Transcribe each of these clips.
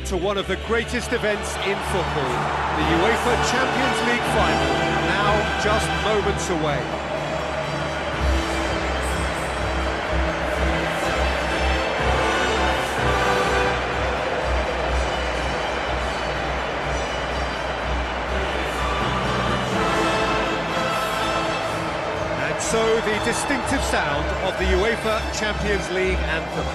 to one of the greatest events in football, the UEFA Champions League final, now just moments away. And so the distinctive sound of the UEFA Champions League anthem.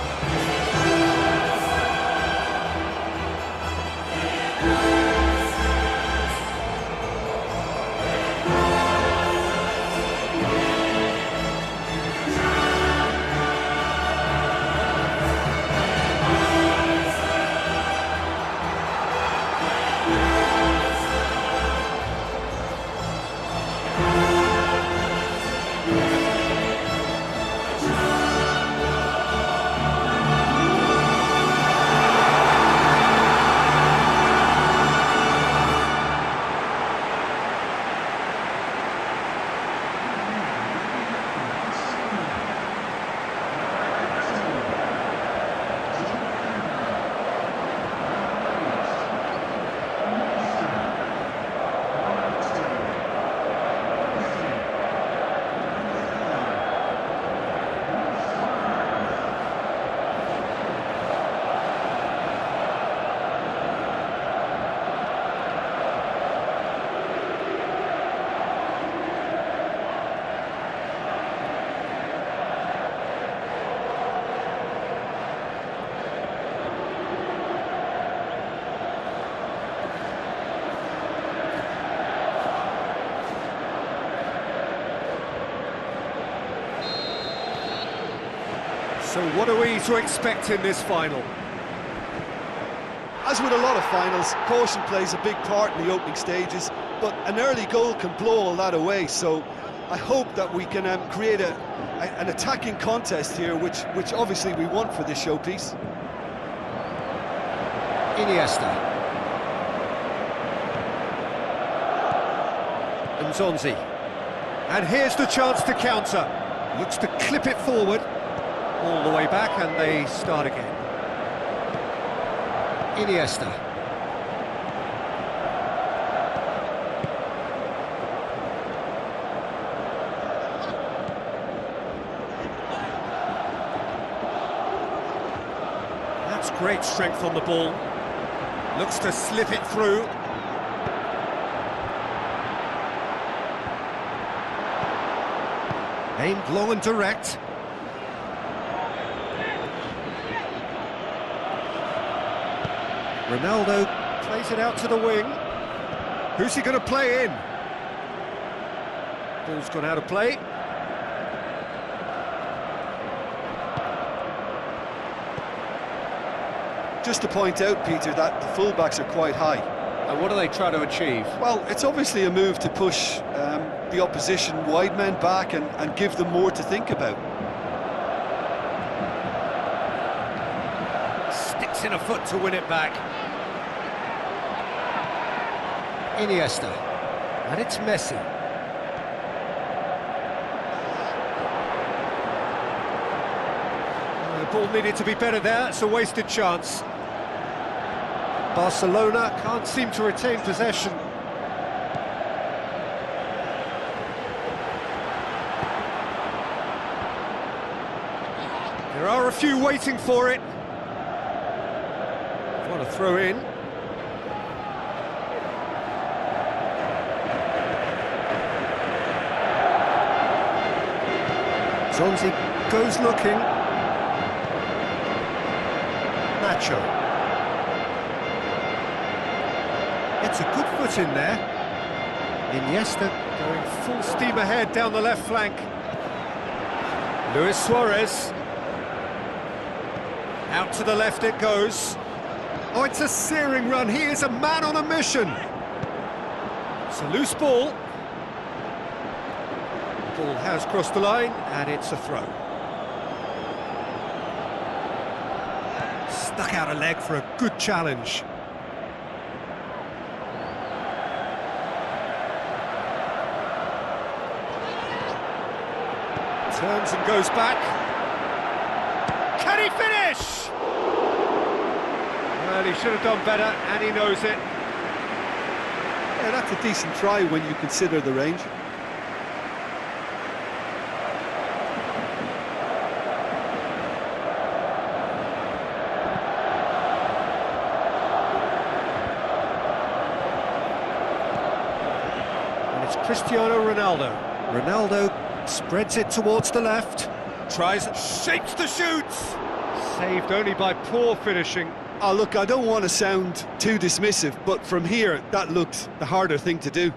So what are we to expect in this final? As with a lot of finals, caution plays a big part in the opening stages, but an early goal can blow all that away, so I hope that we can create an attacking contest here, which obviously we want for this showpiece. Iniesta. Nzonzi. And here's the chance to counter. Looks to clip it forward. All the way back, and they start again. Iniesta. That's great strength on the ball. Looks to slip it through. Aimed long and direct. Ronaldo plays it out to the wing. Who's he going to play in? Ball's gone out of play. Just to point out, Peter, that the fullbacks are quite high. And what do they try to achieve? Well, it's obviously a move to push the opposition wide men back and give them more to think about. Sticks in a foot to win it back. Iniesta, and it's Messi. The ball needed to be better there, it's a wasted chance. Barcelona can't seem to retain possession. There are a few waiting for it. Want to throw in. Zonzi goes looking. Nacho. It's a good foot in there. Iniesta going full steam ahead down the left flank. Luis Suarez. Out to the left it goes. Oh, it's a searing run. He is a man on a mission. It's a loose ball. Ball has crossed the line, and it's a throw. Stuck out a leg for a good challenge. Turns and goes back. Can he finish? Well, he should have done better, and he knows it. Yeah, that's a decent try when you consider the range. And it's Cristiano Ronaldo. Ronaldo spreads it towards the left. Tries, shapes the shoots! Saved only by poor finishing. Oh, look, I don't want to sound too dismissive, but from here, that looked the harder thing to do.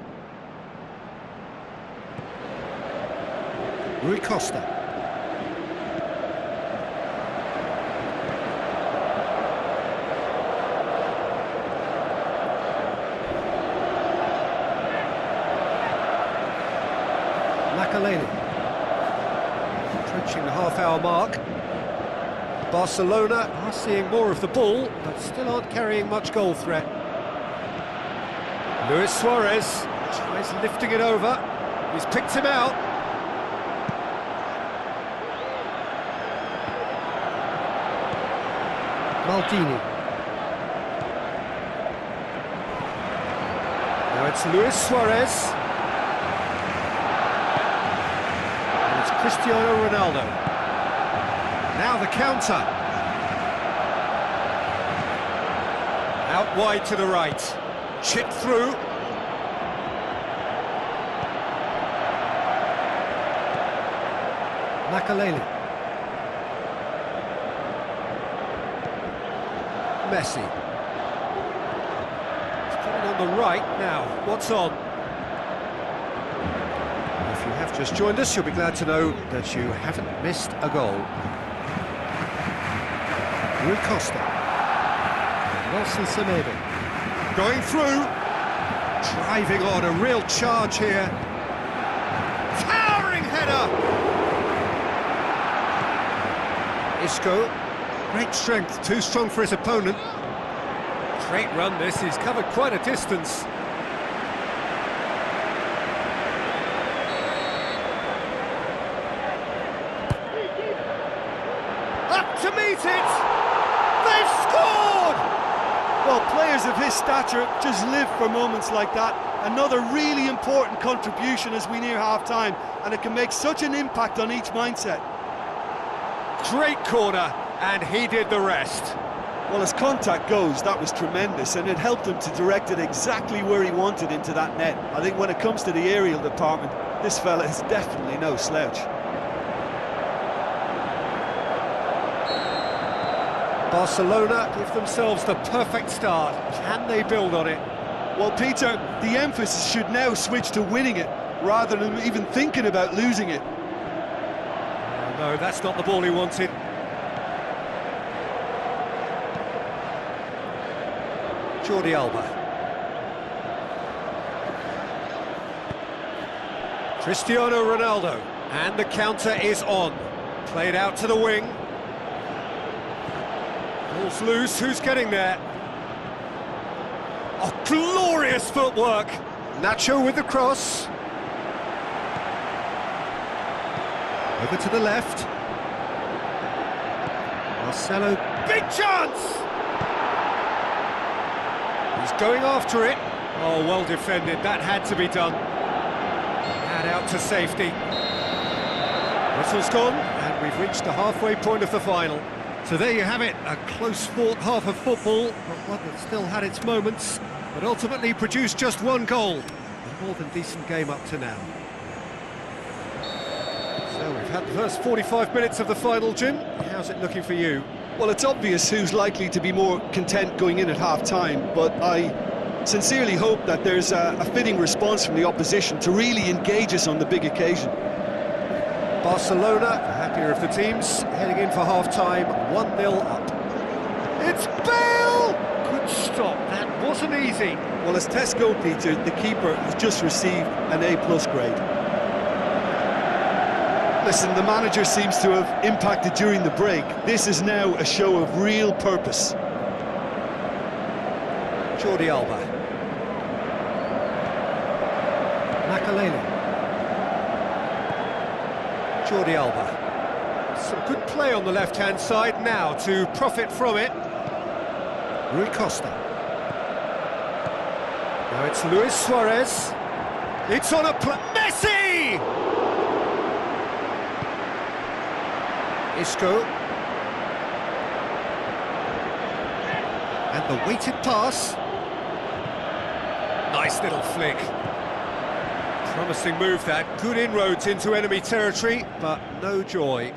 Rui Costa. Makaleli. Approaching the half-hour mark. Barcelona are seeing more of the ball, but still aren't carrying much goal threat. Luis Suarez tries lifting it over. He's picked him out. Maldini. Now it's Luis Suarez. And it's Cristiano Ronaldo. Now the counter. Out wide to the right. Chipped through. Makaleli. Messi. It's coming on the right now. What's on? If you have just joined us, you'll be glad to know that you haven't missed a goal. Rui Costa. Nelson Semedo. Going through. Driving on, a real charge here. Towering header! Isco. Great strength, too strong for his opponent. Great run this, he's covered quite a distance. Up to meet it! They've scored! Well, players of his stature just live for moments like that. Another really important contribution as we near half-time, and it can make such an impact on each mindset. Great corner, and he did the rest. Well, as contact goes, that was tremendous, and it helped him to direct it exactly where he wanted into that net. I think when it comes to the aerial department, this fella is definitely no slouch. Barcelona give themselves the perfect start. Can they build on it? Well, Peter, the emphasis should now switch to winning it, rather than even thinking about losing it. No, that's not the ball he wanted. Jordi Alba. Cristiano Ronaldo. And the counter is on. Played out to the wing. Ball's loose, who's getting there? Oh, glorious footwork! Nacho with the cross. Over to the left. Marcelo, big chance! He's going after it. Oh, well defended, that had to be done. And out to safety. Whistle's gone, and we've reached the halfway point of the final. So there you have it, a close-fought half of football, but one that still had its moments, but ultimately produced just one goal. A more than decent game up to now. So we've had the first 45 minutes of the final, Jim. How's it looking for you? Well, it's obvious who's likely to be more content going in at half-time, but I sincerely hope that there's a fitting response from the opposition to really engage us on the big occasion. Barcelona, the happier of the teams, heading in for half-time, 1-0 up. It's Bale! Good stop, that wasn't easy. Well, as tests go, Peter, the keeper has just received an A+ grade. Listen, the manager seems to have impacted during the break. This is now a show of real purpose. Jordi Alba. Makaleli. Jordi Alba. Some good play on the left-hand side now to profit from it. Rui Costa. Now it's Luis Suarez. It's on a Messi! Isco. And the weighted pass. Nice little flick. Promising move that. Good inroads into enemy territory, but no joy.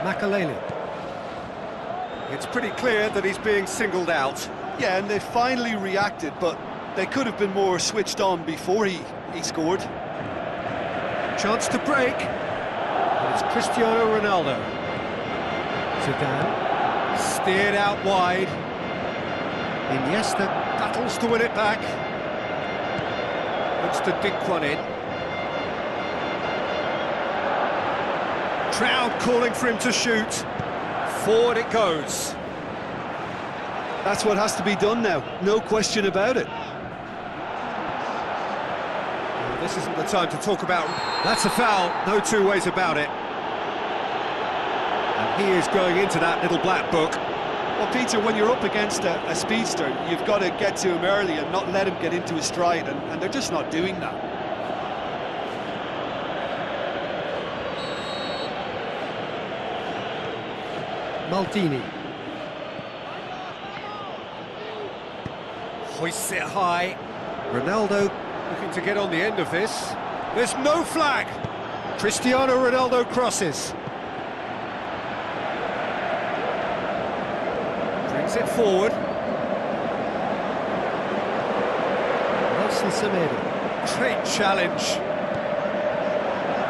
Makaleli. It's pretty clear that he's being singled out. Yeah, and they finally reacted, but they could have been more switched on before he scored. Chance to break. And it's Cristiano Ronaldo. Zidane. Steered out wide. Iniesta battles to win it back. Looks to dink one in. Crowd calling for him to shoot. Forward it goes. That's what has to be done now, no question about it. Well, this isn't the time to talk about... That's a foul, no two ways about it. And he is going into that little black book. Well, Peter, when you're up against a speedster, you've got to get to him early and not let him get into his stride, and they're just not doing that. Maldini. Hoists it high. Ronaldo looking to get on the end of this. There's no flag. Cristiano Ronaldo crosses. Brings it forward. Nelson Semedo. Great challenge.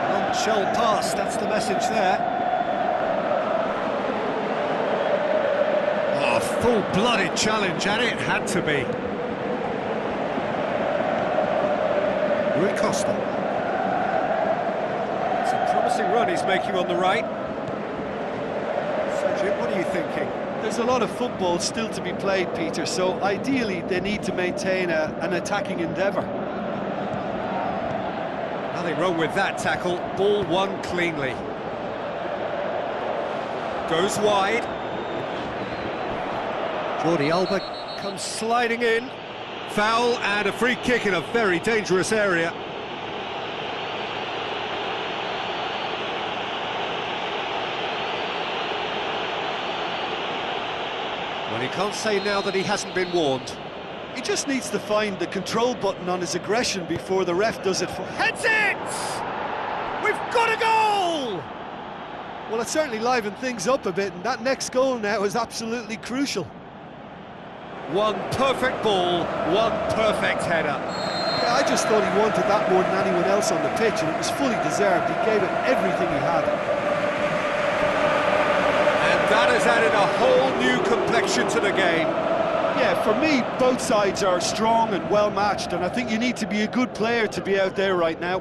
Non-shell pass, that's the message there. Oh, full-blooded challenge, and it had to be. Rui Costa. It's a promising run he's making on the right. So, Jim, what are you thinking? There's a lot of football still to be played, Peter, so ideally they need to maintain an attacking endeavour. Nothing wrong with that tackle. Ball won cleanly. Goes wide. Jordi Alba comes sliding in. Foul and a free kick in a very dangerous area. Well, he can't say now that he hasn't been warned. He just needs to find the control button on his aggression before the ref does it for... Heads it! We've got a goal! Well, it certainly livened things up a bit, and that next goal now is absolutely crucial. One perfect ball, one perfect header. Yeah, I just thought he wanted that more than anyone else on the pitch, and it was fully deserved. He gave it everything he had. And that has added a whole new complexion to the game. Yeah, for me, both sides are strong and well-matched, and I think you need to be a good player to be out there right now.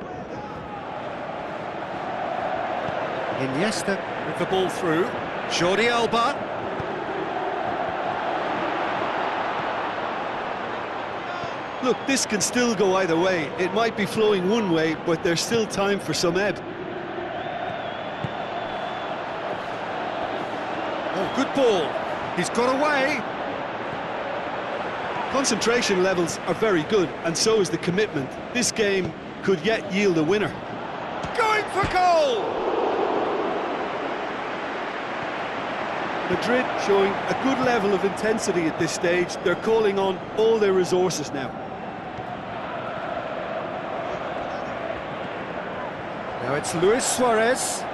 Iniesta with the ball through. Jordi Alba. Look, this can still go either way. It might be flowing one way, but there's still time for some ebb. Oh, good ball. He's got away. Concentration levels are very good, and so is the commitment. This game could yet yield a winner. Going for goal! Madrid showing a good level of intensity at this stage. They're calling on all their resources now. Now it's Luis Suarez.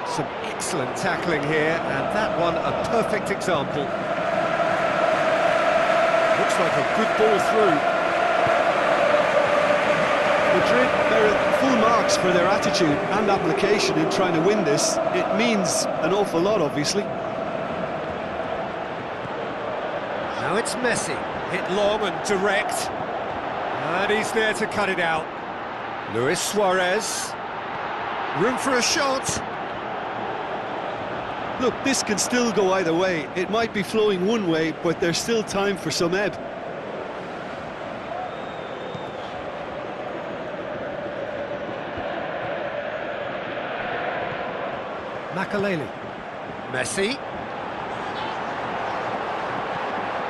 Some excellent tackling here, and that one a perfect example. Looks like a good ball through. Madrid, they're at full marks for their attitude and application in trying to win this. It means an awful lot, obviously. Now it's Messi, hit long and direct. And he's there to cut it out. Luis Suarez. Room for a shot. Look, this can still go either way. It might be flowing one way, but there's still time for some ebb. Makaleli. Messi.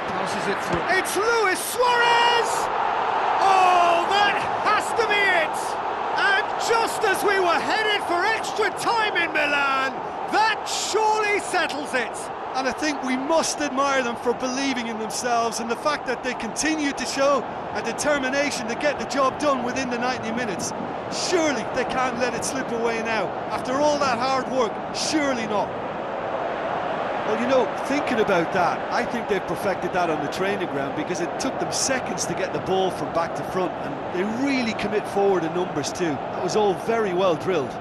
Passes it through. It's Luis Suarez! Oh, that has to be it! And just as we were headed for extra time in Milan, that surely settles it. And I think we must admire them for believing in themselves, and the fact that they continue to show a determination to get the job done within the 90 minutes. Surely they can't let it slip away now. After all that hard work, surely not. Well, you know, thinking about that, I think they've perfected that on the training ground, because it took them seconds to get the ball from back to front, and they really commit forward in numbers too. That was all very well drilled.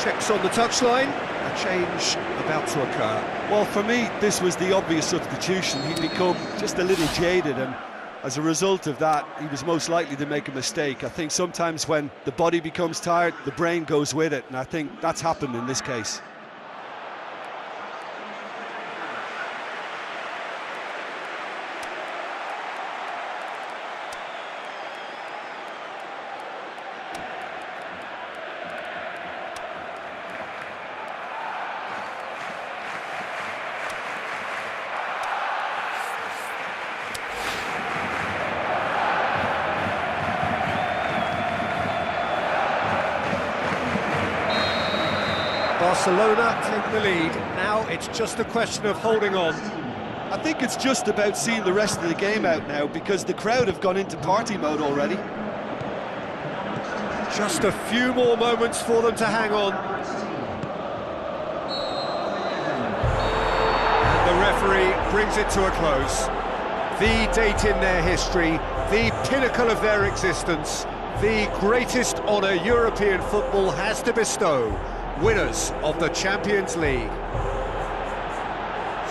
Checks on the touchline, a change about to occur. Well, for me, this was the obvious substitution. He'd become just a little jaded, and as a result of that, he was most likely to make a mistake. I think sometimes when the body becomes tired, the brain goes with it, and I think that's happened in this case. Barcelona take the lead. Now it's just a question of holding on. I think it's just about seeing the rest of the game out now, because the crowd have gone into party mode already. Just a few more moments for them to hang on. And the referee brings it to a close. The date in their history, the pinnacle of their existence, the greatest honour European football has to bestow. Winners of the Champions League.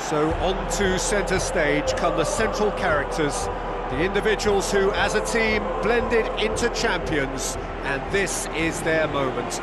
So on to centre stage come the central characters, the individuals who as a team blended into champions, and this is their moment.